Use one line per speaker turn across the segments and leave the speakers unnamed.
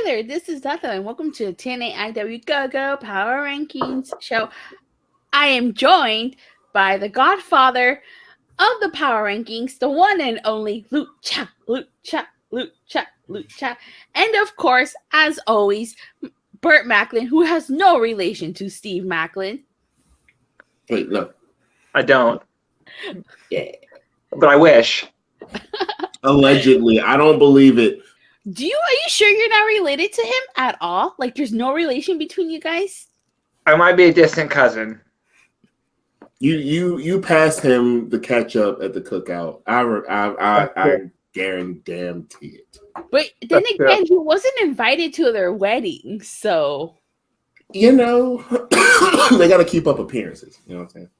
there, this is Datila, and welcome to the TNAIW GoGoPowerRankings show. I am joined by the godfather of the Power Rankings, the one and only Lucha, and of course, as always, Burt Maclin, who has no relation to Steve Maclin.
Wait, no.
I don't.
Yeah.
But I wish.
Allegedly. I don't believe it.
Are you sure you're not related to him at all? Like, there's no relation between you guys?
I might be a distant cousin.
You passed him the ketchup at the cookout. I guarantee it.
But then again, he wasn't invited to their wedding, so
they got to keep up appearances. You know what I'm saying?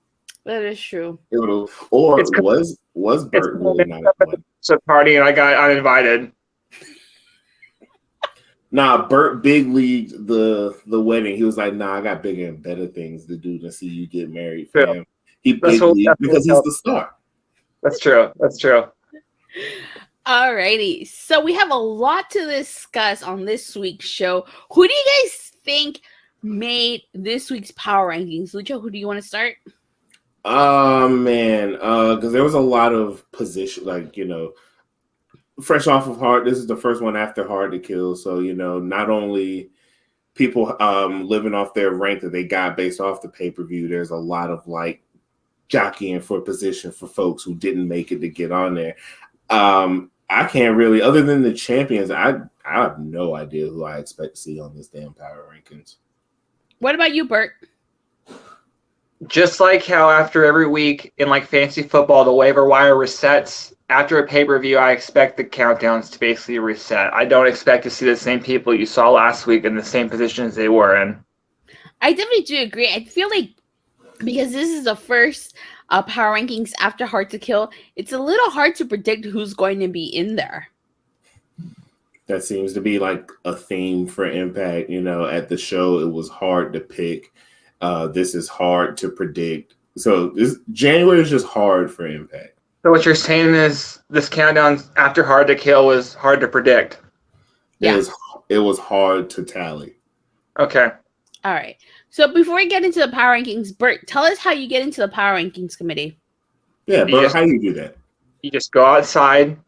That is true.
Was Burt really not at the wedding?
It's a party, and I got uninvited.
Nah, Burt big leagued the wedding. He was like, "Nah, I got bigger and better things to do than see you get married, fam." He big leagued because he's the star.
That's true.
Alrighty, so we have a lot to discuss on this week's show. Who do you guys think made this week's Power Rankings? Lucha, who do you want to start?
Because there was a lot of position, fresh off of Hard. This is the first one after Hard to Kill, so not only people living off their rank that they got based off the pay-per-view, there's a lot of jockeying for position for folks who didn't make it to get on there. I can't really, other than the champions, I have no idea who I expect to see on this damn Power Rankings.
What about you, Burt?
Just like how after every week in fantasy football, the waiver wire resets, after a pay-per-view, I expect the countdowns to basically reset. I don't expect to see the same people you saw last week in the same positions they were in.
I definitely do agree. I feel like because this is the first Power Rankings after Hard to Kill, it's a little hard to predict who's going to be in there.
That seems to be a theme for Impact. At the show, it was hard to pick. This is hard to predict. So January is just hard for Impact.
So what you're saying is this countdown after Hard to Kill was hard to predict?
Yeah.
It was hard to tally.
Okay.
All right. So before we get into the Power Rankings, Burt, tell us how you get into the Power Rankings committee.
Yeah, Burt, how do you do that?
You just go outside,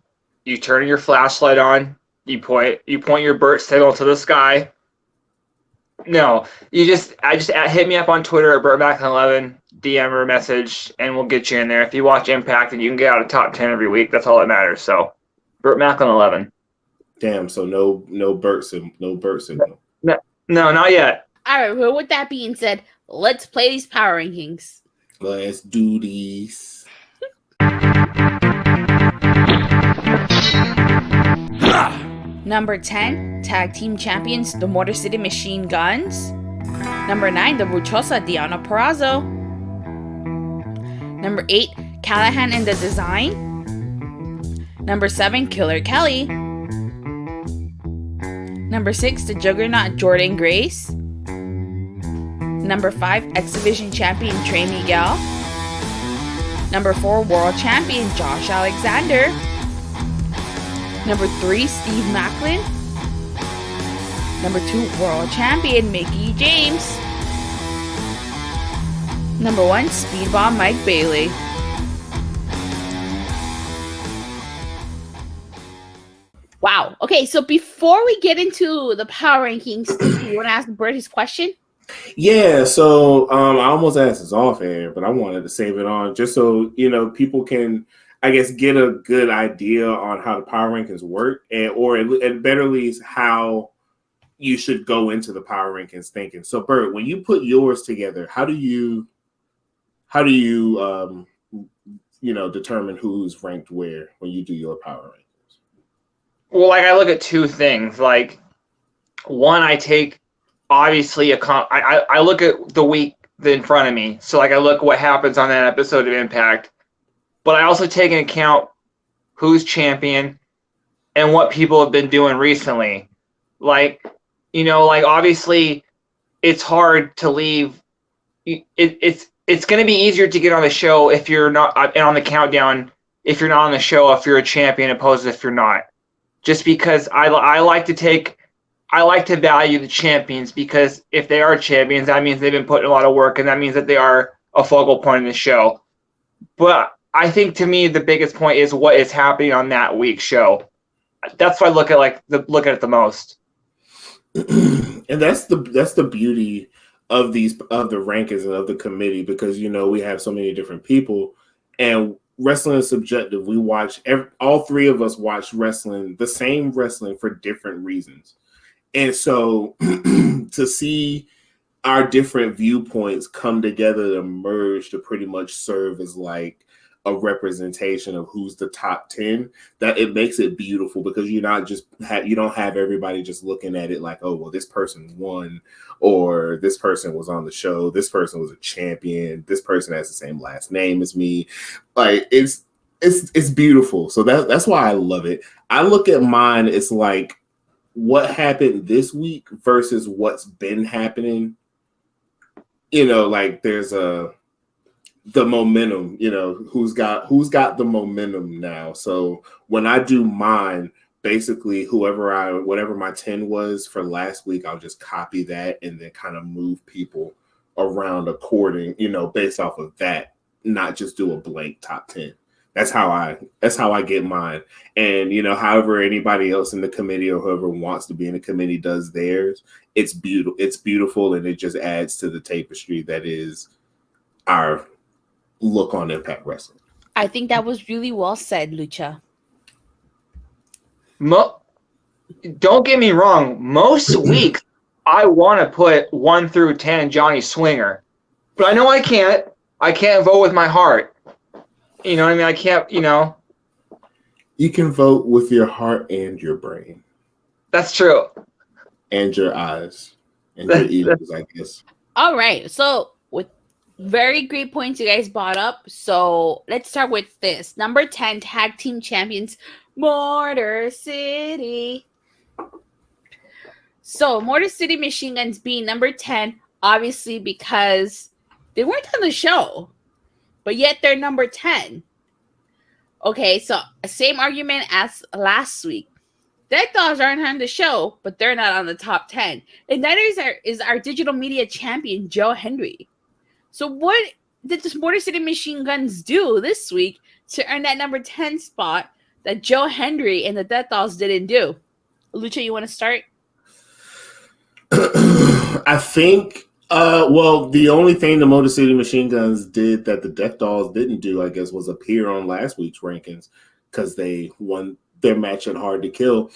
you turn your flashlight on, you point your Burt signal to the sky. No, I just hit me up on Twitter at Burt Maclin 11, DM or message, and we'll get you in there. If you watch Impact, and you can get out of top 10 every week. That's all that matters. So, Burt Maclin 11.
Damn. So no Burt signal.
No, not yet.
All right. Well, with that being said, let's play these Power Rankings.
Let's do these.
Number 10, Tag Team Champions, the Motor City Machine Guns. Number 9, the Buchosa Diana Purrazzo. Number 8, Callahan and the Design. Number 7, Killer Kelly. Number 6, the Juggernaut Jordan Grace. Number 5, X-Division Champion Trey Miguel. Number 4, World Champion Josh Alexander. Number 3, Steve Maclin. Number 2, World Champion Mickey James. Number 1, Speedball Mike Bailey. Wow. Okay, so before we get into the Power Rankings, do you want to ask Burt his question?
Yeah, so I almost asked this off air, but I wanted to save it on just so people can, I guess, get a good idea on how the Power Rankings work, or at better least how you should go into the Power Rankings thinking. So, Burt, when you put yours together, how do you determine who's ranked where when you do your Power Rankings?
Well, I look at two things. One, I take obviously I look at the week in front of me. So, I look what happens on that episode of Impact. But I also take into account who's champion and what people have been doing recently. Obviously, it's hard to leave. It's going to be easier to get on the show if you're not, and on the countdown, if you're not on the show, if you're a champion, opposed to if you're not. Just because I like to take I like to value the champions because if they are champions, that means they've been putting a lot of work, and that means that they are a focal point in the show. But I think to me the biggest point is what is happening on that week's show. That's what I look at it the most.
And that's the beauty of the rankings and of the committee, because we have so many different people, and wrestling is subjective. We watch all three of us watch wrestling, the same wrestling, for different reasons. And so to see our different viewpoints come together to merge to pretty much serve as like a representation of who's the top 10, that it makes it beautiful, because you don't have everybody just looking at it like, oh, well, this person won, or this person was on the show, this person was a champion, this person has the same last name as me. Like it's beautiful. So that's why I love it. I look at mine, it's like what happened this week versus what's been happening. Like there's the momentum, who's got the momentum now. So when I do mine, basically whatever my 10 was for last week, I'll just copy that and then kind of move people around according, based off of that, not just do a blank top 10. That's how I get mine. And however anybody else in the committee or whoever wants to be in the committee does theirs, it's beautiful, and it just adds to the tapestry that is our look on Impact Wrestling.
I think that was really well said, Lucha.
Don't get me wrong. Most weeks I want to put 1 through 10 Johnny Swinger, but I know I can't. I can't vote with my heart. You know what I mean? I can't.
You can vote with your heart and your brain.
That's true.
And your eyes and your ears, I guess.
All right. So with very great points you guys brought up. So let's start with this. Number 10, Tag Team Champions, Motor City. So Motor City Machine Guns being number 10, obviously because they weren't on the show, but yet they're number 10. Okay, so same argument as last week. Death Dolls aren't on the show, but they're not on the top 10. And that is our digital media champion, Joe Hendry. So what did the Motor City Machine Guns do this week to earn that number 10 spot that Joe Hendry and the Death Dolls didn't do? Lucha, you want to start?
I think, the only thing the Motor City Machine Guns did that the Death Dolls didn't do, I guess, was appear on last week's rankings, because they won their match at Hard to Kill.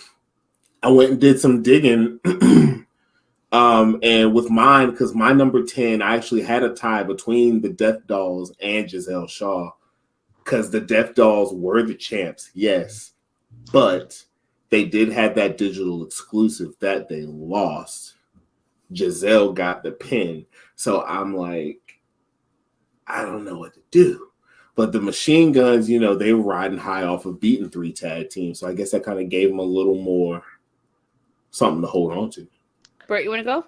I went and did some digging, and with mine, because my number 10, I actually had a tie between the Death Dolls and Giselle Shaw, because the Death Dolls were the champs, yes, but they did have that digital exclusive that they lost. Giselle got the pin, so I'm like, I don't know what to do. But the Machine Guns, they were riding high off of beating 3 tag teams, so I guess that kind of gave them a little more something to hold on to.
Burt, you want to go?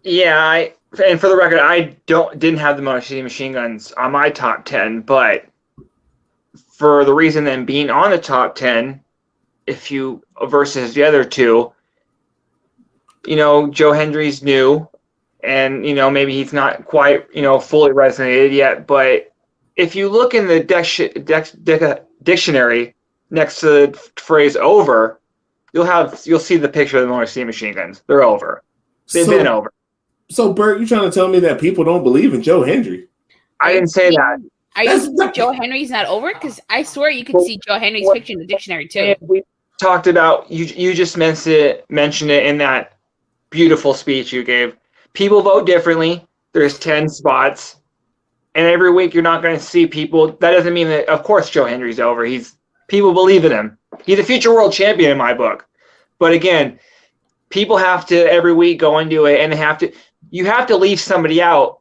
Yeah, and for the record, I didn't have the Motor City Machine Guns on my top 10, but for the reason them being on the top 10, if you versus the other two, Joe Hendry's new, and maybe he's not quite fully resonated yet, but if you look in the dictionary next to the phrase "over," you'll see the picture of the Motor City Machine Guns. They're over. They've been over.
So, Burt, you trying to tell me that people don't believe in Joe Hendry?
I didn't say that.
Are you saying Joe Henry's not over? Because I swear you could see Joe Henry's picture in the dictionary too.
We talked about you just mentioned it in that beautiful speech you gave. People vote differently. There's 10 spots. And every week you're not going to see people. That doesn't mean that, of course, Joe Hendry's over. People believe in him. He's a future world champion in my book. But again, people have to every week go into it, and you have to leave somebody out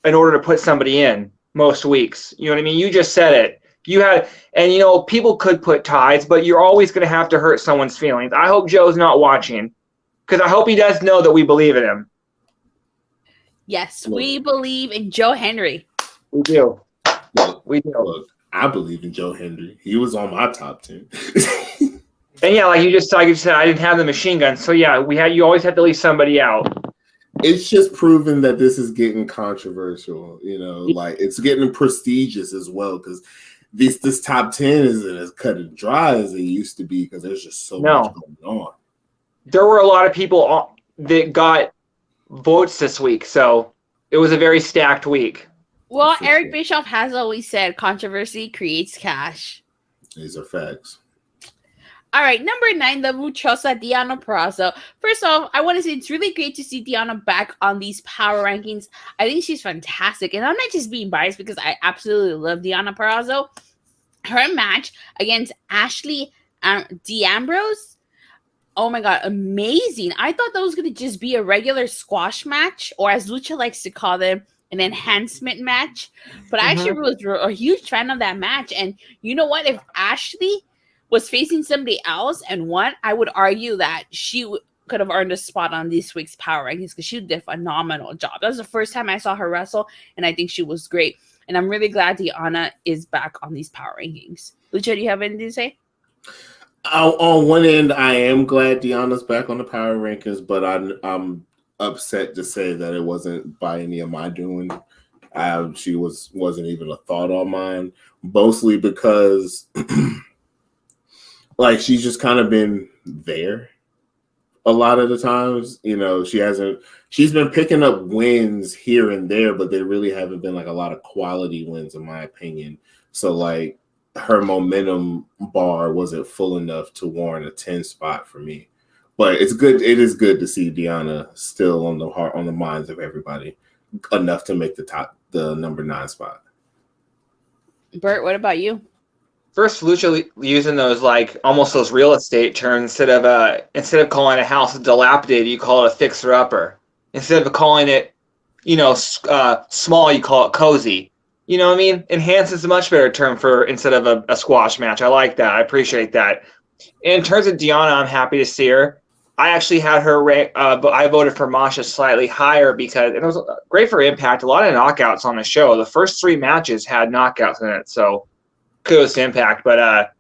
in order to put somebody in most weeks. You know what I mean? You just said it. People could put ties, but you're always going to have to hurt someone's feelings. I hope Joe's not watching, because I hope he does know that we believe in him.
Yes, we believe in Joe Hendry.
We do.
We do. Look, I believe in Joe Hendry. He was on my top 10.
And yeah, like you just said, I didn't have the machine gun. So yeah, you always have to leave somebody out.
It's just proven that this is getting controversial. Like it's getting prestigious as well because this top 10 isn't as cut and dry as it used to be because there's just so much going on.
There were a lot of people that got votes this week, so it was a very stacked week.
Well, Eric Bischoff has always said controversy creates cash.
These are facts.
All right, number 9, the Muchosa Diana Peraza. First off, I want to say it's really great to see Diana back on these power rankings. I think she's fantastic, and I'm not just being biased because I absolutely love Diana Peraza. Her match against Ashley D'Ambrose, oh my god, amazing. I thought that was going to just be a regular squash match, or as Lucha likes to call them, an enhancement match. But I actually was a huge fan of that match, and you know what? If Ashley was facing somebody else and won, I would argue that she could have earned a spot on this week's Power Rankings because she did a phenomenal job. That was the first time I saw her wrestle, and I think she was great. And I'm really glad Diana is back on these Power Rankings. Lucha, do you have anything to say?
On one end, I am glad Diana's back on the Power Rankings, but I'm upset to say that it wasn't by any of my doing. She wasn't even a thought on mine, mostly because like she's just kind of been there a lot of the times. She's been picking up wins here and there, but they really haven't been like a lot of quality wins in my opinion. So like her momentum bar wasn't full enough to warrant a 10 spot for me. But it's good. It is good to see Diana still on the minds of everybody enough to make the number 9 spot.
Burt, what about you?
First, Lucha using those like almost those real estate terms instead of calling a house dilapidated, you call it a fixer upper. Instead of calling it, small, you call it cozy. You know what I mean? Enhance is a much better term for instead of a squash match. I like that. I appreciate that. In terms of Diana, I'm happy to see her. I actually had her rank, but I voted for Masha slightly higher because it was great for Impact. A lot of knockouts on the show. The first 3 matches had knockouts in it, so kudos to Impact. But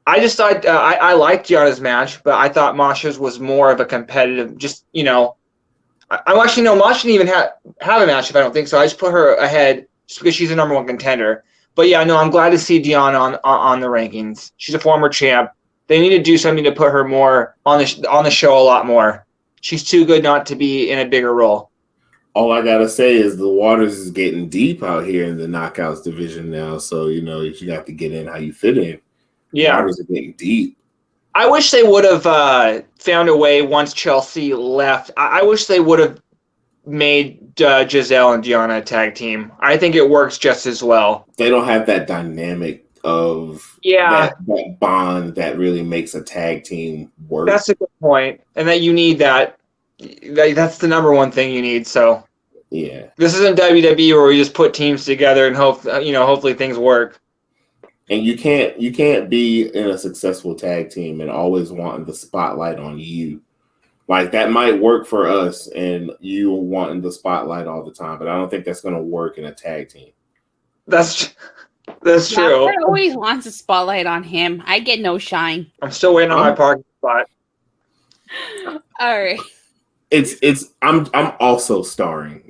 I just thought I liked Diana's match, but I thought Masha's was more of a competitive. Masha didn't even have a match if I don't think so. I just put her ahead just because she's a number 1 contender. But yeah, no, I'm glad to see Diana on the rankings. She's a former champ. They need to do something to put her more on the show a lot more. She's too good not to be in a bigger role.
All I gotta say is the waters is getting deep out here in the knockouts division now. So you have to get in how you fit in.
Yeah,
waters are getting deep.
I wish they would have found a way once Chelsea left. I wish they would have made Giselle and Diana a tag team. I think it works just as well. They
don't have that dynamic of that bond that really makes a tag team work.
That's a good point, and that you need that. That's the number 1 thing you need. So
yeah,
this isn't WWE where we just put teams together and hopefully things work.
And you can't be in a successful tag team and always wanting the spotlight on you. Like that might work for us, and you wanting the spotlight all the time, but I don't think that's going to work in a tag team.
That's true.
I always wants a spotlight on him. I get no shine.
I'm still waiting on my parking spot.
All right.
I'm also starring.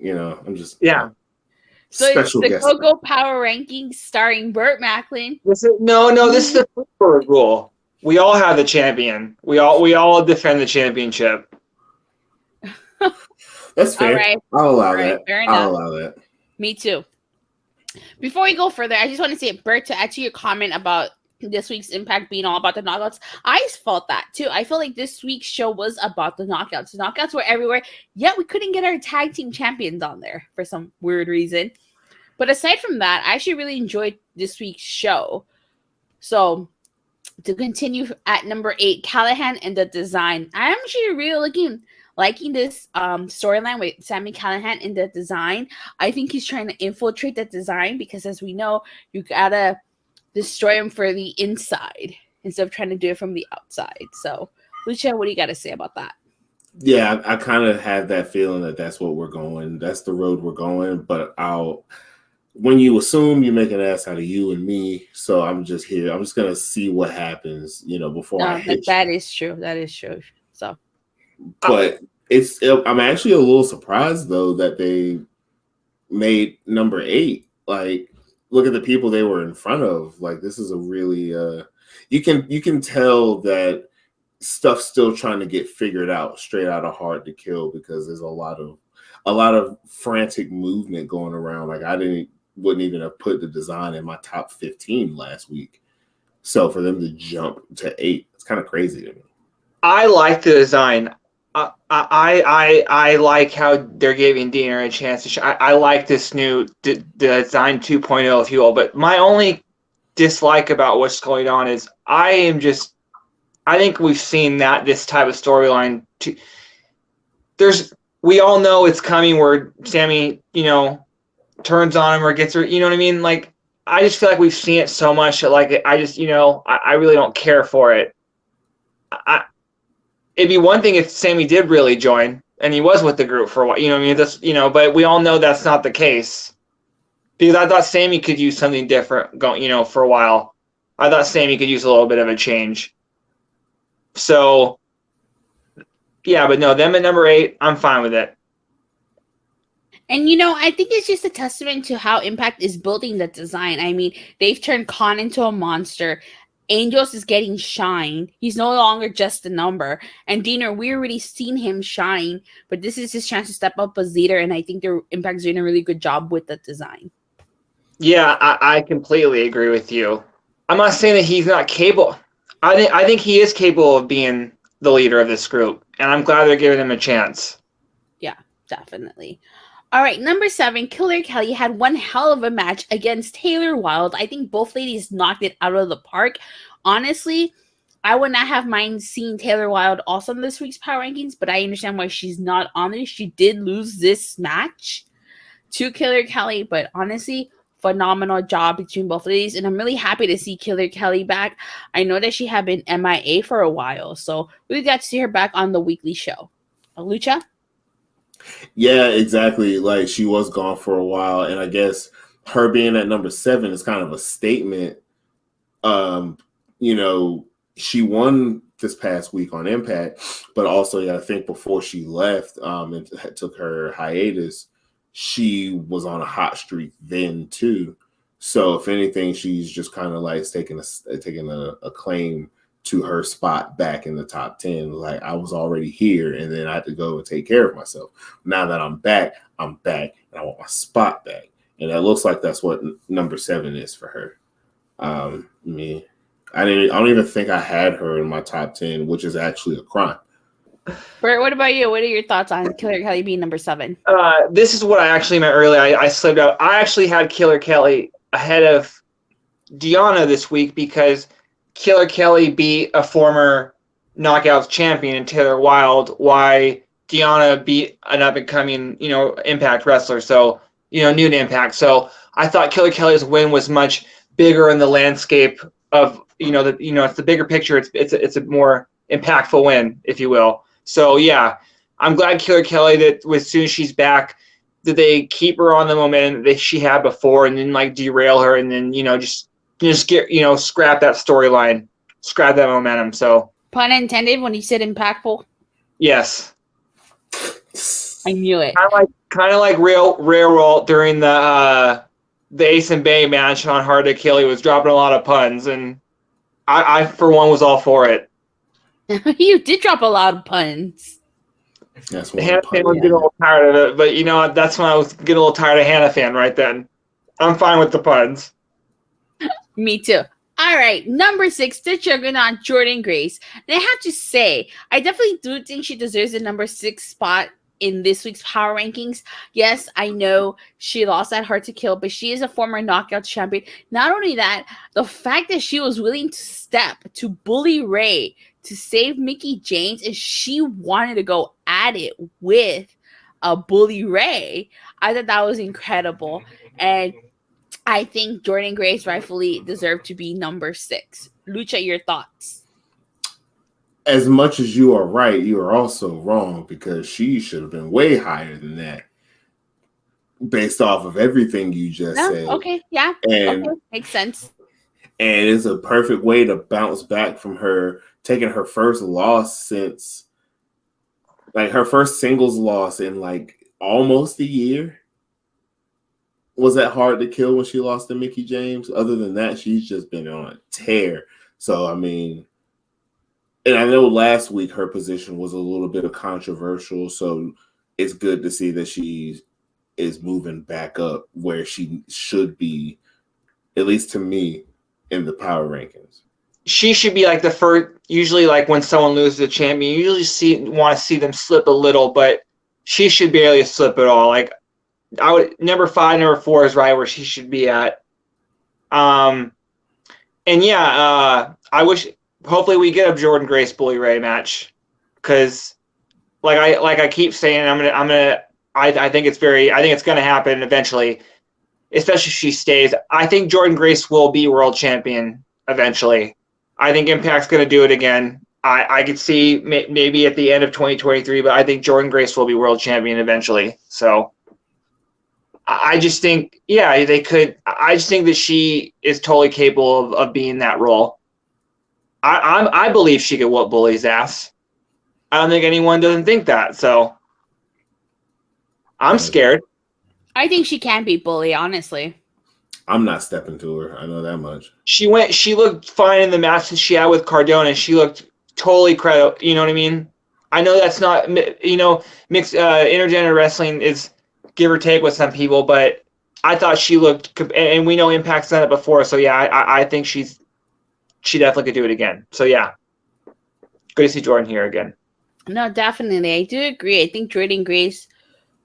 I'm just
So
special
it's the
guest.
GoGo Power Rankings starring Burt Maclin.
This is the Freebird rule. We all have the champion. We all defend the championship.
That's fair.
All right.
I'll allow that.
Fair enough.
I'll allow that.
Me too. Before we go further, I just want to say, Bert, to add to your comment about this week's Impact being all about the knockouts, I felt that too. I feel like this week's show was about the knockouts. The knockouts were everywhere, yet we couldn't get our tag team champions on there for some weird reason. But aside from that, I actually really enjoyed this week's show. So to continue at number 8, Callahan and the Design. I'm actually really liking this storyline with Sami Callahan in the Design. I think he's trying to infiltrate the Design because, as we know, you gotta destroy him for the inside instead of trying to do it from the outside. So, Lucha, what do you got to say about that?
Yeah, I kind of had that feeling that that's what we're going. That's the road we're going. But when you assume, you make an ass out of you and me. So I'm just here. I'm just gonna see what happens, before I
No,
hit
that
you.
is true. That is true. So
But I'm actually a little surprised though that they made number 8. Like, look at the people they were in front of. Like, this is a really you can tell that stuff's still trying to get figured out straight out of Hard to Kill, because there's a lot of frantic movement going around. Like, wouldn't even have put the design in my top 15 last week. So for them to jump to 8, it's kind of crazy to me.
I like the design. I like how they're giving Diener a chance to. I like this new design 2.0, if you will. But my only dislike about what's going on is I think we've seen this type of storyline. We all know it's coming where Sammy, turns on him or gets her. You know what I mean? Like, I just feel like we've seen it so much that, like, I just, I really don't care for it. It'd be one thing if Sammy did really join and he was with the group for a while. You know what I mean? That's, but we all know that's not the case. Because I thought Sammy could use something different going, for a while. I thought Sammy could use a little bit of a change. So, yeah, but no, them at number 8, I'm fine with it.
And I think it's just a testament to how Impact is building the design. I mean, they've turned Khan into a monster. Angels is getting shine. He's no longer just a number. And Diener, we already seen him shine, but this is his chance to step up as leader. And I think the Impact's doing a really good job with the design.
Yeah, I completely agree with you. I'm not saying that he's not capable. I think he is capable of being the leader of this group, and I'm glad they're giving him a chance.
Yeah, definitely. All right, number 7, Killer Kelly had one hell of a match against Taylor Wilde. I think both ladies knocked it out of the park. Honestly, I would not have mind seeing Taylor Wilde also in this week's Power Rankings, but I understand why she's not on this. She did lose this match to Killer Kelly, but honestly, phenomenal job between both ladies, and I'm really happy to see Killer Kelly back. I know that she had been MIA for a while, so we got to see her back on the weekly show. Lucha?
Yeah, exactly. Like, she was gone for a while, and I guess her being at number 7 is kind of a statement. She won this past week on Impact, but also, yeah, I think before she left, and took her hiatus, she was on a hot streak then too. So if anything, she's just kind of like taking a claim to her spot back in the top 10. Like, I was already here, and then I had to go and take care of myself. Now that I'm back, and I want my spot back. And that looks like that's what number 7 is for her. I don't even think I had her in my top 10, which is actually a crime.
Bert, what about you? What are your thoughts on Killer Kelly being number 7?
This is what I actually meant earlier. I slipped out. I actually had Killer Kelly ahead of Deanna this week because Killer Kelly beat a former Knockouts champion in Taylor Wilde, why Deanna beat an up-and-coming, Impact wrestler, so, new to Impact. So I thought Killer Kelly's win was much bigger in the landscape of, it's the bigger picture. It's a more impactful win, if you will. So, yeah, I'm glad Killer Kelly that as soon as she's back, that they keep her on the momentum that she had before and then, like, derail her and then, just get, scrap that storyline, scrap that momentum. So,
pun intended when he said impactful.
Yes,
I knew it.
Kind of like Rare Walt during the Ace and Bay match on Hard to Kill. He was dropping a lot of puns, and I for one was all for it.
You did drop a lot of puns.
That's one.
Hannafan was getting a little tired of it, but that's when I was getting a little tired of Hannafan right then. I'm fine with the puns.
Me too. All right, number 6, the juggernaut Jordynne Grace. And I have to say, I definitely do think she deserves the number 6 spot in this week's Power Rankings. Yes, I know she lost that Hard to Kill, but she is a former Knockout champion. Not only that, the fact that she was willing to step to bully Ray to save Mickie James, and she wanted to go at it with Bully Ray, I thought that was incredible. And I think Jordynne Grace rightfully deserved to be number 6. Lucha, your thoughts?
As much as you are right, you are also wrong, because she should have been way higher than that. based off of everything you just
No?
said.
Okay, yeah.
And
Okay, makes sense.
and it's a perfect way to bounce back from her taking her first loss since like her first singles loss in like almost a year. Was that hard to kill when she lost to Mickie James? Other than that, she's just been on a tear. So I mean, and I know last week her position was a little bit of controversial, so it's good to see that she is moving back up where she should be, at least to me, in the power rankings.
She should be like the first. Usually, like when someone loses a champion, you usually want to see them slip a little, but she should barely slip at all. Like I would number 5, number 4 is right where she should be at. And yeah, I wish. Hopefully, we get a Jordan Grace Bully Ray match because, like I keep saying, I think it's gonna happen eventually, especially if she stays. I think Jordan Grace will be world champion eventually. I think Impact's going to do it again. I could see maybe at the end of 2023, but I think Jordan Grace will be world champion eventually. So I just think, yeah, they could. I just think that she is totally capable of being that role. I believe she could whoop Bully's ass. I don't think anyone doesn't think that. So I'm scared.
I think she can beat Bully, honestly.
I'm not stepping to her. I know that much.
She looked fine in the matches she had with Cardona. She looked totally credible. You know what I mean? I know that's not, mixed intergender wrestling is give or take with some people, but I thought she looked, and we know Impact's done it before. So yeah, I think she definitely could do it again. So yeah, good to see Jordan here again.
No, definitely. I do agree. I think Jordan Grace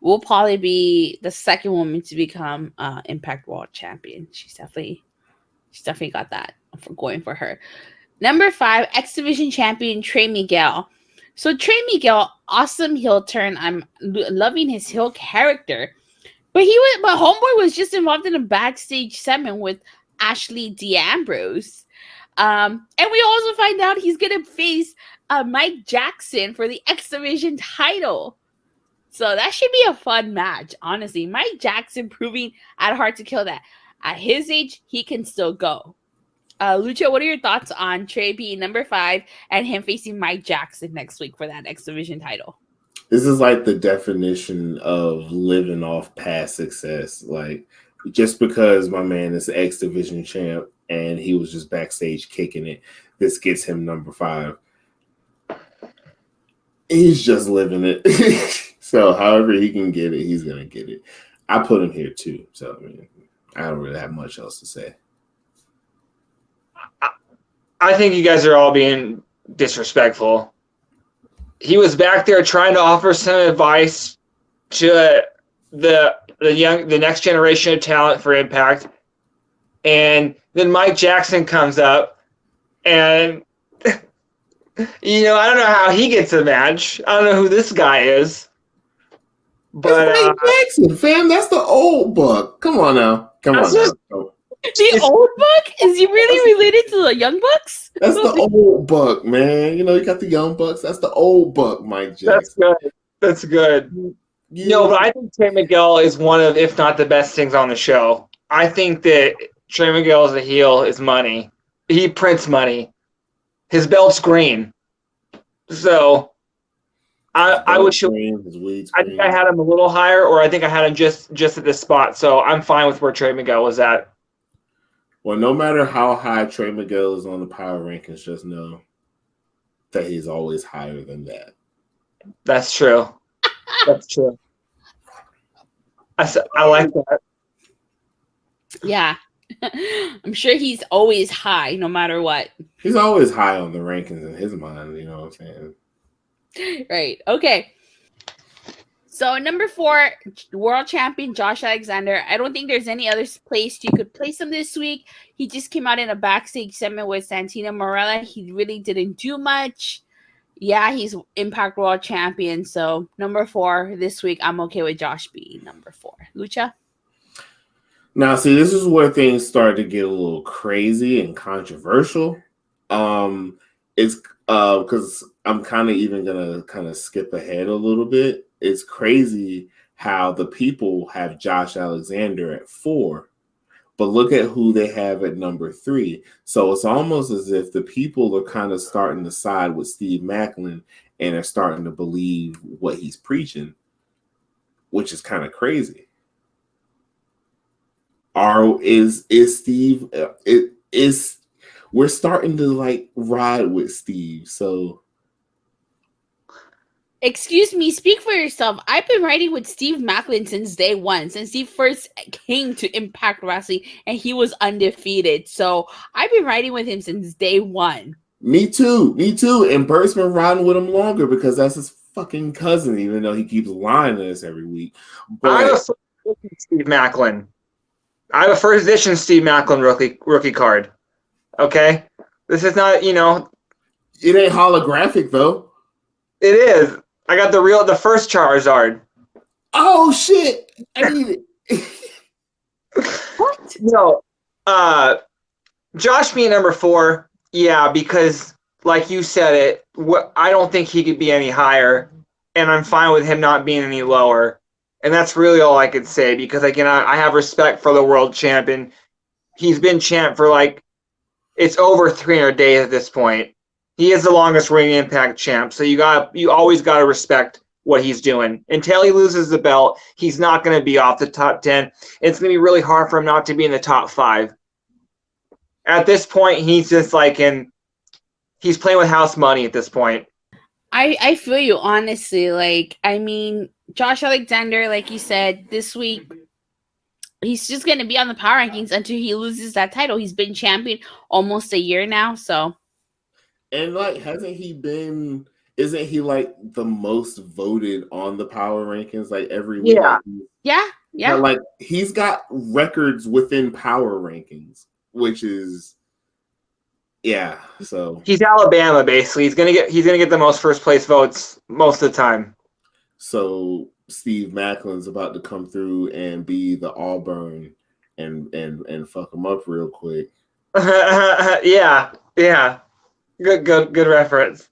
will probably be the second woman to become Impact World Champion. She's definitely got that for going for her. Number 5, X Division Champion Trey Miguel. So Trey Miguel, awesome heel turn. I'm loving his heel character, but Homeboy was just involved in a backstage segment with Ashley D'Ambrose, and we also find out he's gonna face Mike Jackson for the X Division title. So that should be a fun match, honestly. Mike Jackson proving at Hard to Kill that at his age, he can still go. Lucha, what are your thoughts on Trey being number 5 and him facing Mike Jackson next week for that X Division title?
This is like the definition of living off past success. Like, just because my man is X Division champ and he was just backstage kicking it, this gets him number 5. He's just living it. So however he can get it, he's going to get it. I put him here too. So, I mean, I don't really have much else to say.
I think you guys are all being disrespectful. He was back there trying to offer some advice to the next generation of talent for Impact. And then Mike Jackson comes up and I don't know how he gets a match. I don't know who this guy is. But
Mike Jackson, fam, that's the old buck. Come on now. The
old buck? Is he really related to the young bucks?
That's the old buck, man. You got the young bucks. That's the old buck, Mike Jackson.
That's good. Yeah. No, but I think Trey Miguel is one of, if not the best things on the show. I think that Trey Miguel as a heel is money. He prints money. His belt's green. So I wish I think I had him a little higher, or I think I had him just at this spot. So I'm fine with where Trey Miguel was at.
Well, no matter how high Trey Miguel is on the power rankings, just know that he's always higher than that.
That's true. That's true. I like that.
Yeah. I'm sure he's always high, no matter what.
He's always high on the rankings in his mind, you know what I'm saying?
Right. Okay. So number 4, world champion Josh Alexander. I don't think there's any other place you could place him this week. He just came out in a backstage segment with Santino Marella. He really didn't do much. Yeah, he's Impact World Champion. So number 4 this week, I'm okay with Josh being number 4. Lucha?
Now, see, this is where things start to get a little crazy and controversial. It's because I'm kind of even gonna skip ahead a little bit. It's crazy how the people have Josh Alexander at 4, but look at who they have at number 3. So it's almost as if the people are kind of starting to side with Steve Maclin and are starting to believe what he's preaching, which is kind of crazy. Is Steve? We're starting to like ride with Steve. So,
excuse me, speak for yourself. I've been writing with Steve Maclin since day one, since he first came to Impact Wrestling, and he was undefeated. So I've been writing with him since day one.
Me too. And Burt's been riding with him longer because that's his fucking cousin, even though he keeps lying to us every week. But
I have a Steve Maclin. I have a first edition Steve Maclin rookie card. Okay? This is not,
it ain't holographic though.
It is. I got the first Charizard.
Oh shit! I need it.
What?
No. Josh being number 4, yeah, because like you said it, I don't think he could be any higher, and I'm fine with him not being any lower. And that's really all I could say, because again, I have respect for the world champion. He's been champ for it's over 300 days at this point. He is the longest reigning Impact champ, so you always gotta respect what he's doing. Until he loses the belt, he's not gonna be off the top 10. It's gonna be really hard for him not to be in the top 5. At this point, he's just he's playing with house money at this point.
I feel you, honestly. Josh Alexander, like you said, this week, he's just going to be on the power rankings until he loses that title. He's been champion almost a year now, so.
And, isn't he the most voted on the power rankings, every week?
Yeah.
He's got records within power rankings, which is, yeah, so.
He's Alabama, basically. He's gonna get the most first place votes most of the time.
So Steve Maclin's about to come through and be the Auburn and fuck him up real quick.
Yeah. Good reference.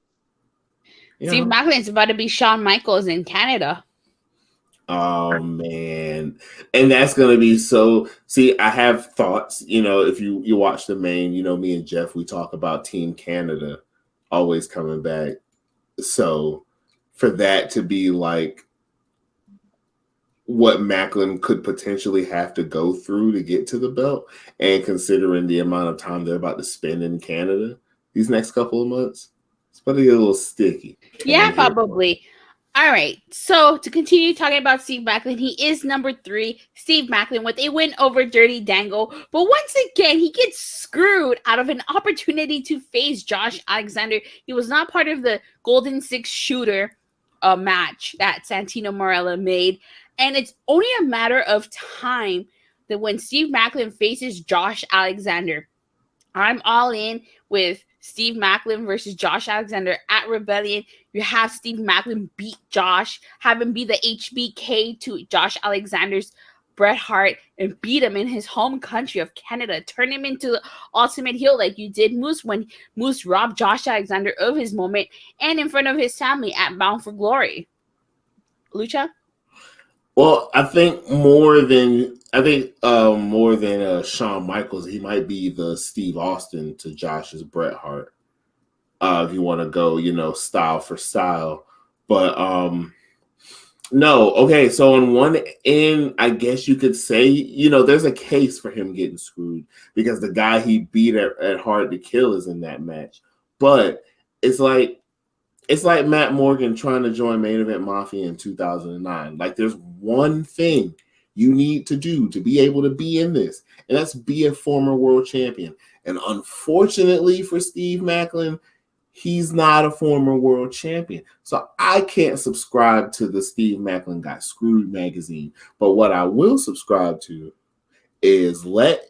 Steve Maclin's about to be Shawn Michaels in Canada.
Oh man, and that's gonna be so. See, I have thoughts. If you watch the main, me and Jeff, we talk about Team Canada always coming back. So for that to be what Maclin could potentially have to go through to get to the belt, and considering the amount of time they're about to spend in Canada these next couple of months, it's about to get a little sticky.
Yeah, probably. All right, so to continue talking about Steve Maclin, he is number 3, Steve Maclin, with a win over Dirty Dangle. But once again, he gets screwed out of an opportunity to face Josh Alexander. He was not part of the Golden Six Shooter match that Santino Marella made. And it's only a matter of time that when Steve Maclin faces Josh Alexander, I'm all in with Steve Maclin versus Josh Alexander at Rebellion. You have Steve Maclin beat Josh, have him be the HBK to Josh Alexander's Bret Hart, and beat him in his home country of Canada. Turn him into the ultimate heel like you did Moose when Moose robbed Josh Alexander of his moment and in front of his family at Bound for Glory. Lucha?
Well, I think more than Shawn Michaels, he might be the Steve Austin to Josh's Bret Hart. If you want to go, style for style. But no, okay. So on one end, I guess you could say, there's a case for him getting screwed because the guy he beat at Hard to Kill is in that match. But it's like Matt Morgan trying to join Main Event Mafia in 2009. There's one thing you need to do to be able to be in this, and that's be a former world champion. And unfortunately for Steve Maclin, he's not a former world champion. So I can't subscribe to the Steve Maclin Got Screwed magazine. But what I will subscribe to is let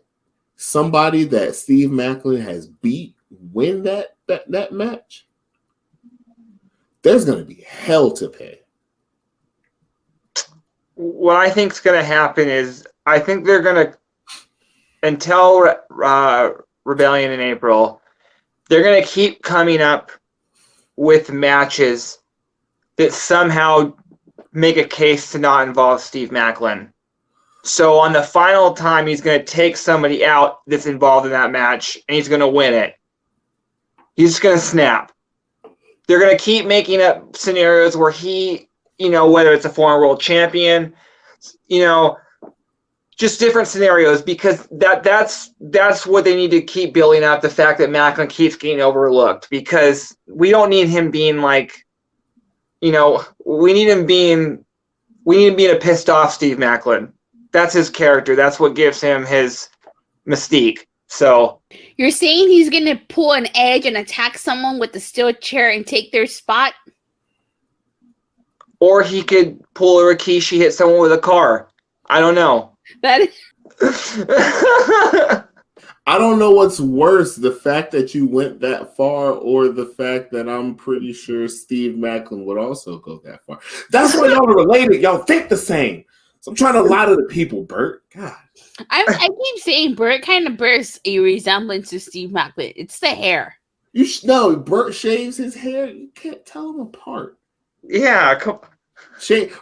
somebody that Steve Maclin has beat win that match. There's going to be hell to pay.
What I think is going to happen is I think they're going to, until Rebellion in April, they're going to keep coming up with matches that somehow make a case to not involve Steve Maclin. So on the final time, he's going to take somebody out that's involved in that match, and he's going to win it. He's just going to snap. They're going to keep making up scenarios where he, whether it's a former world champion, just different scenarios, because that's what they need to keep building up, the fact that Maclin keeps getting overlooked, because we don't need him being like, we need him being a pissed off Steve Maclin. That's his character. That's what gives him his mystique. So
you're saying he's going to pull an edge and attack someone with the steel chair and take their spot?
Or he could pull a Rikishi, hit someone with a car. I don't know.
That
I don't know what's worse, the fact that you went that far or the fact that I'm pretty sure Steve Maclin would also go that far. That's why y'all are related. Y'all think the same. So I'm trying to lie to the people, Burt. God.
I keep saying Burt kind of bears a resemblance to Steve Maclin. It's the hair.
No, Burt shaves his hair. You can't tell them apart.
Yeah.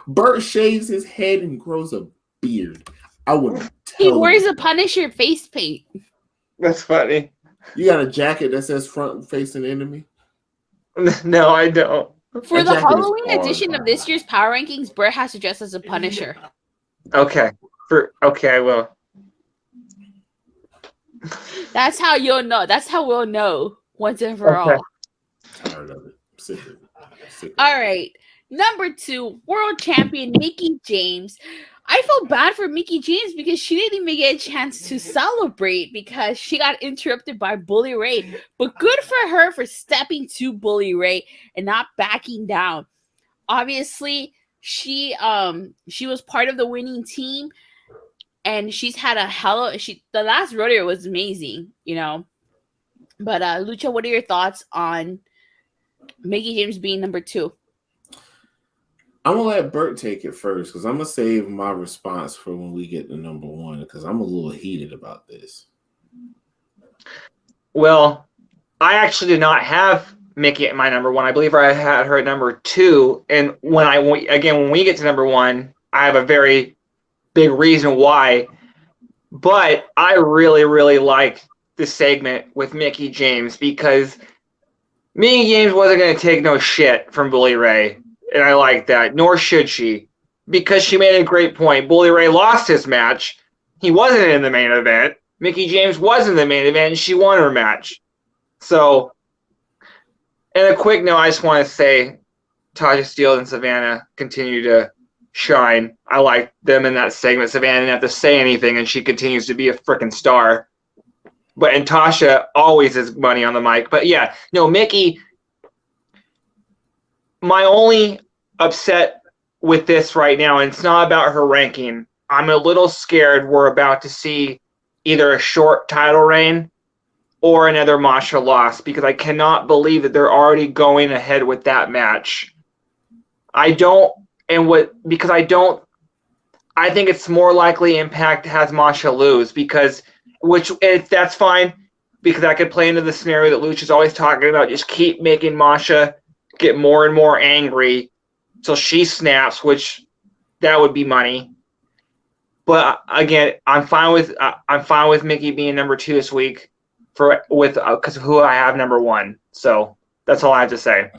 Burt shaves his head and grows a beard. I wouldn't tell
He wears a Punisher face paint.
That's funny.
You got a jacket that says front facing enemy?
No, I don't.
For the Halloween edition of this year's Power Rankings, Burt has to dress as a Punisher.
Okay. I will.
That's how you'll know. That's how we'll know once and for all.
Tired of it. Sick of it.
All right. Number 2, world champion Mickie James. I feel bad for Mickie James because she didn't even get a chance to celebrate because she got interrupted by Bully Ray. But good for her for stepping to Bully Ray and not backing down. Obviously, she was part of the winning team, and she's had the last rodeo was amazing, But Lucha, what are your thoughts on Mickie James being number 2?
I'm going to let Burt take it first because I'm going to save my response for when we get to number 1 because I'm a little heated about this.
Well, I actually did not have Mickie at my number 1. I believe I had her at number 2. And when we get to number 1, I have a very big reason why. But I really, really liked this segment with Mickie James because Mickie James wasn't going to take no shit from Bully Ray. And I like that, nor should she, because she made a great point. Bully Ray lost his match. He wasn't in the main event. Mickie James was in the main event, and she won her match. So, and a quick note, I just want to say Tasha Steelz and Savannah continue to shine. I like them in that segment. Savannah didn't have to say anything, and she continues to be a freaking star. And Tasha always has money on the mic. But yeah, no, Mickie... My only upset with this right now, and it's not about her ranking, I'm a little scared we're about to see either a short title reign or another Masha loss because I cannot believe that they're already going ahead with that match. I think it's more likely Impact has Masha lose that's fine because I could play into the scenario that Lucha's always talking about, just keep making Masha get more and more angry till she snaps, which that would be money. But again, I'm fine with Mickie being number 2 this week because of who I have number 1. So that's all I have to say.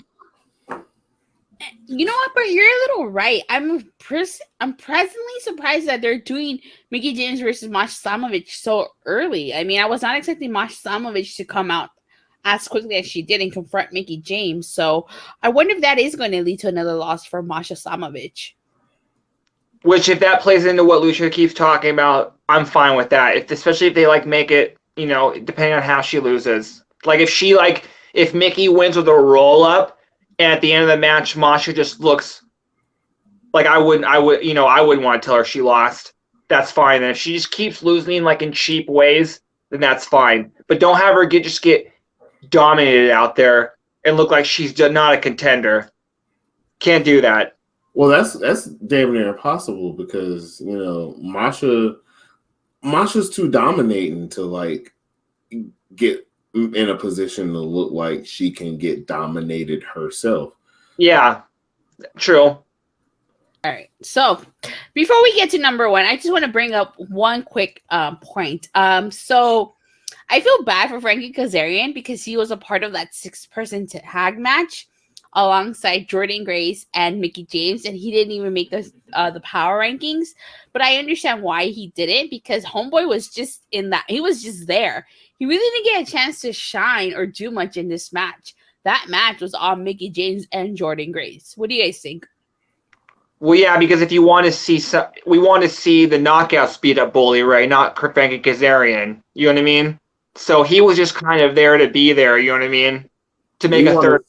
You know what, Bert? You're a little right. I'm presently surprised that they're doing Mickie James versus Masha Slamovich so early. I mean, I was not expecting Masha Slamovich to come out as quickly as she did and confront Mickie James. So I wonder if that is going to lead to another loss for Masha Slamovich.
Which, if that plays into what Lucha keeps talking about, I'm fine with that. Especially if they make it, depending on how she loses. If Mickie wins with a roll up, and at the end of the match, Masha just looks like I wouldn't want to tell her she lost. That's fine. And if she just keeps losing in cheap ways, then that's fine. But don't have her get dominated out there and look like she's not a contender. Can't do that.
Well, that's damn near impossible because Masha's too dominating to get in a position to look like she can get dominated herself.
Yeah, true.
All right. So before we get to number one, I just want to bring up one quick point. So I feel bad for Frankie Kazarian because he was a part of that 6-person tag match alongside Jordan Grace and Mickey James, and he didn't even make the power rankings. But I understand why he didn't, because Homeboy was just in that. He was just there. He really didn't get a chance to shine or do much in this match. That match was on Mickey James and Jordan Grace. What do you guys think?
Well, yeah, because if you want to see we want to see the knockout speed up Bully Ray, not Frankie Kazarian. You know what I mean? So he was just kind of there to be there. You know what I mean? To make a third.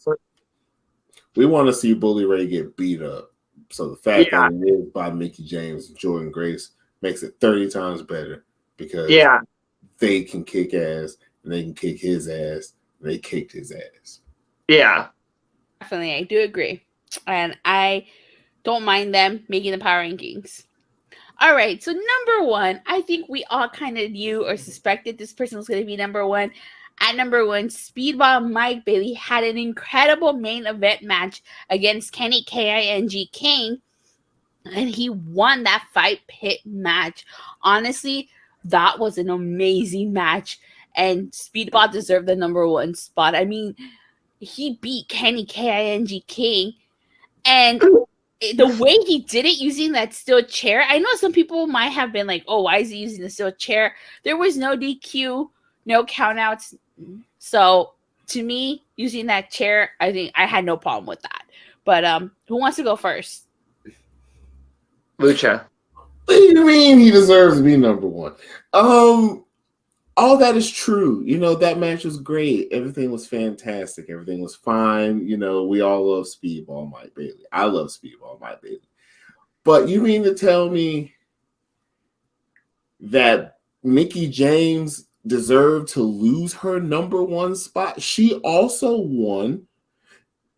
We want to see Bully Ray get beat up. So the fact that it is by Mickey James and Jordan Grace makes it 30 times better, because they can kick ass and they can kick his ass. And they kicked his ass.
Yeah.
Definitely, I do agree. And I don't mind them making the power rankings. All right, so number one, I think we all kind of knew or suspected this person was going to be number one. At number one, Speedball Mike Bailey had an incredible main event match against Kenny King, and he won that fight pit match. Honestly, that was an amazing match, and Speedball deserved the number one spot. I mean, he beat Kenny King, and the way he did it using that steel chair, I know some people might have been like, oh, why is he using the steel chair? There was no DQ, no countouts. So to me, using that chair, I think I had no problem with that. But who wants to go first?
Lucha.
What do you mean he deserves to be number one? All that is true. You know, that match was great. Everything was fantastic. Everything was fine. You know, we all love Speedball Mike Bailey. I love Speedball Mike Bailey. But you mean to tell me that Mickey James deserved to lose her number one spot? She also won.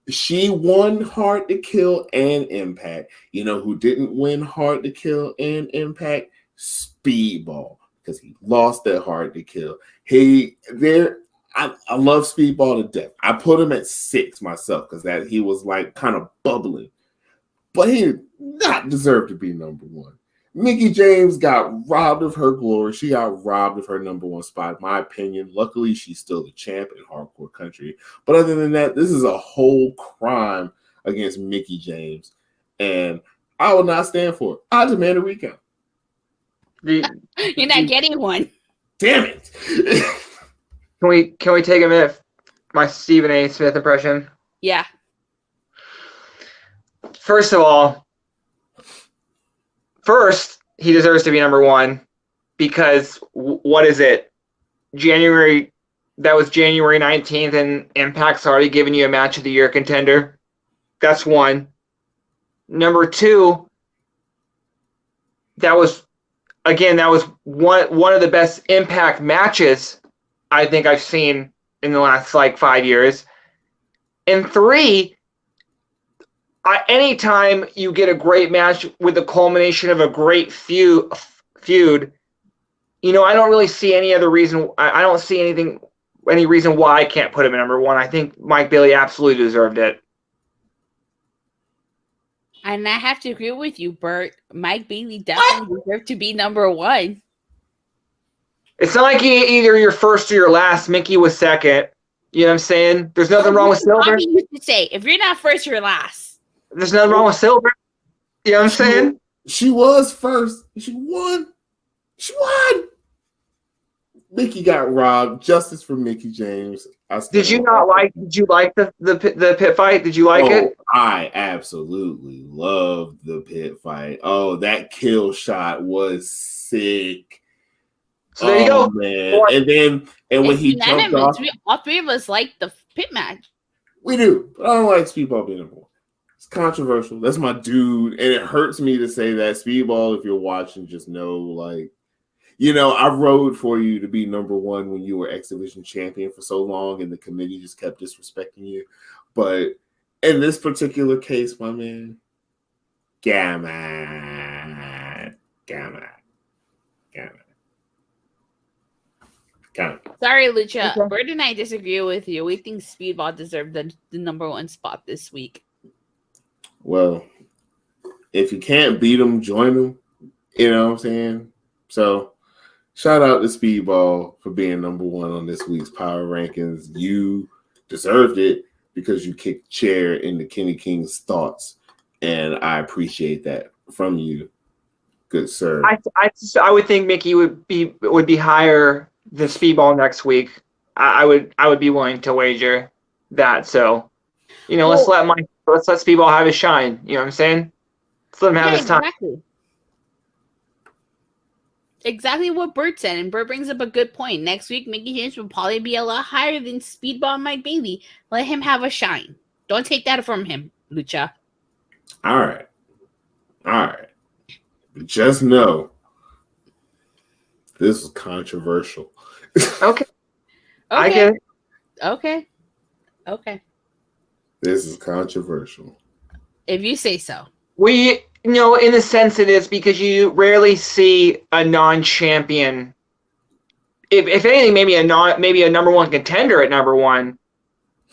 She won Hard to Kill and Impact. You know who didn't win Hard to Kill and Impact? Speedball. Because he lost that Hard to Kill. I love Speedball to death. I put him at 6 myself because that he was like kind of bubbling. But he did not deserve to be number one. Mickey James got robbed of her glory. She got robbed of her number one spot, in my opinion. Luckily, she's still the champ in hardcore country. But other than that, this is a whole crime against Mickey James. And I will not stand for it. I demand a recount.
You're not getting one.
Damn it.
Can we take a minute? My Stephen A. Smith impression.
Yeah.
First of all, he deserves to be number one because what is it? That was January 19th, and Impact's already given you a match of the year contender. That's one. Number two, that was one of the best Impact matches I think I've seen in the last 5 years. And three, anytime you get a great match with the culmination of a great feud, you know, I don't really see any other reason. I don't see any reason why I can't put him at number one. I think Mike Bailey absolutely deserved it.
And I have to agree with you, Burt. Mike Bailey definitely deserved to be number one.
It's not like either you're first or you're last. Mickey was second. You know what I'm saying? There's nothing wrong with Silver.
You used to say, if you're not first, you're last.
There's nothing wrong with Silver. You know what I'm saying?
She was first. She won. Mickey got robbed. Justice for Mickey James.
Did you like the pit fight? Did you like it?
I absolutely loved the pit fight. Oh, that kill shot was sick.
So there you go,
man. And when he jumped off,
all three of us liked the pit match.
We do, but I don't like Speedball being number one. It's controversial. That's my dude, and it hurts me to say that. Speedball, if you're watching, just know, like, you know, I rode for you to be number one when you were X Division champion for so long, and the committee just kept disrespecting you. But in this particular case, my man, Gamma.
Sorry, Lucha. Okay. Burt and I disagree with you. We think Speedball deserved the number one spot this week.
Well, if you can't beat them, join them. You know what I'm saying? So shout out to Speedball for being number one on this week's Power Rankings. You deserved it because you kicked chair into Kenny King's thoughts, and I appreciate that from you, good sir.
I would think Mickey would be higher than Speedball next week. I would be willing to wager that. So, let's let Speedball have his shine. You know what I'm saying? Let's let him have his time.
Exactly what Burt said, and Burt brings up a good point. Next week, Mickey James will probably be a lot higher than Speedball and Mike Bailey. Let him have a shine. Don't take that from him, Lucha.
All right. Just know this is controversial.
Okay. I get it.
Okay.
This is controversial.
If you say so.
In a sense it is, because you rarely see a non-champion. If anything, maybe a number one contender at number one,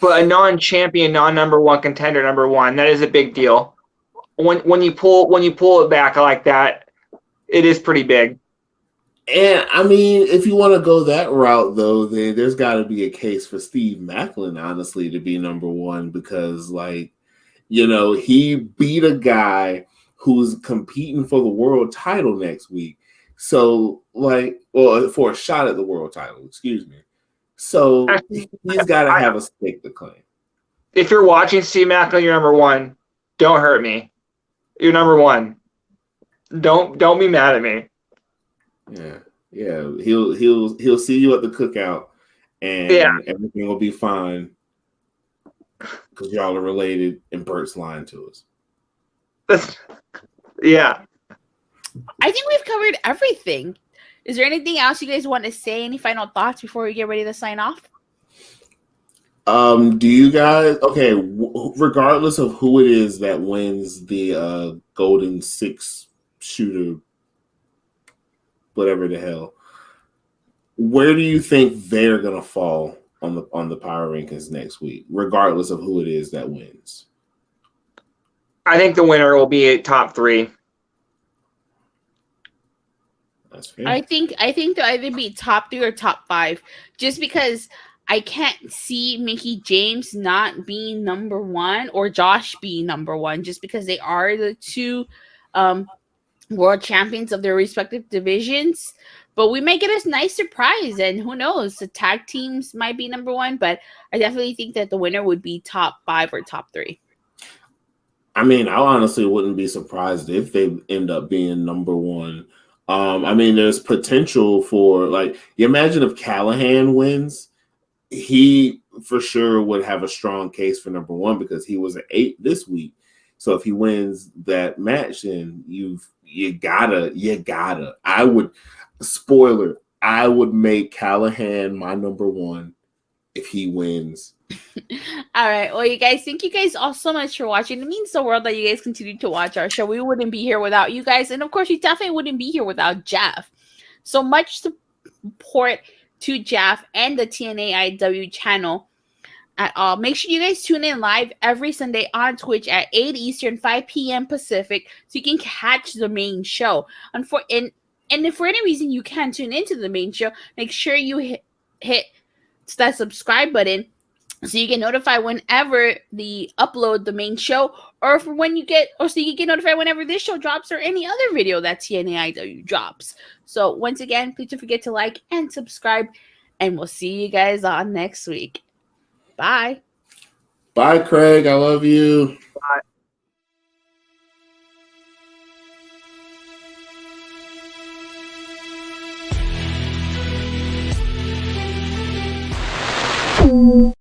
but a non-champion, non-number one contender number one, that is a big deal. When you pull it back like that, it is pretty big.
And I mean, if you want to go that route, though, then there's got to be a case for Steve Maclin, honestly, to be number one, because, he beat a guy who's competing for the world title next week. So, for a shot at the world title, excuse me. So he's got to have a stake to claim.
If you're watching Steve Maclin, you're number one. Don't hurt me. You're number one. Don't be mad at me.
Yeah. He'll see you at the cookout, and everything will be fine because y'all are related, and Burt's lying to us.
Yeah.
I think we've covered everything. Is there anything else you guys want to say? Any final thoughts before we get ready to sign off?
Do you guys, regardless of who it is that wins the Golden Six Shooter, whatever the hell, where do you think they're gonna fall on the Power Rankings next week, regardless of who it is that wins?
I think the winner will be top three.
That's fair.
I think they'll either be top 3 or top 5, just because I can't see Mickey James not being number 1 or Josh being number 1, just because they are the two world champions of their respective divisions. But we may get a nice surprise, and who knows, the tag teams might be number 1, but I definitely think that the winner would be top 5 or top 3.
I mean, I honestly wouldn't be surprised if they end up being number 1. I mean, there's potential for, you imagine if Callahan wins, he for sure would have a strong case for number 1 because he was an 8 this week. So if he wins that match, then you gotta. I would make Callahan my number 1 if he wins.
All right. Well, you guys, thank you guys all so much for watching. It means the world that you guys continue to watch our show. We wouldn't be here without you guys. And of course, we definitely wouldn't be here without Jeff. So much support to Jeff and the TNAIW channel at all. Make sure you guys tune in live every Sunday on Twitch at 8 Eastern, 5 p.m. Pacific, so you can catch the main show. And if for any reason you can't tune into the main show, make sure you hit that subscribe button so you get notified whenever they upload the main show, or so you can get notified whenever this show drops or any other video that TNAIW drops. So once again, please don't forget to like and subscribe, and we'll see you guys on next week. Bye.
Bye, Craig. I love you. Bye.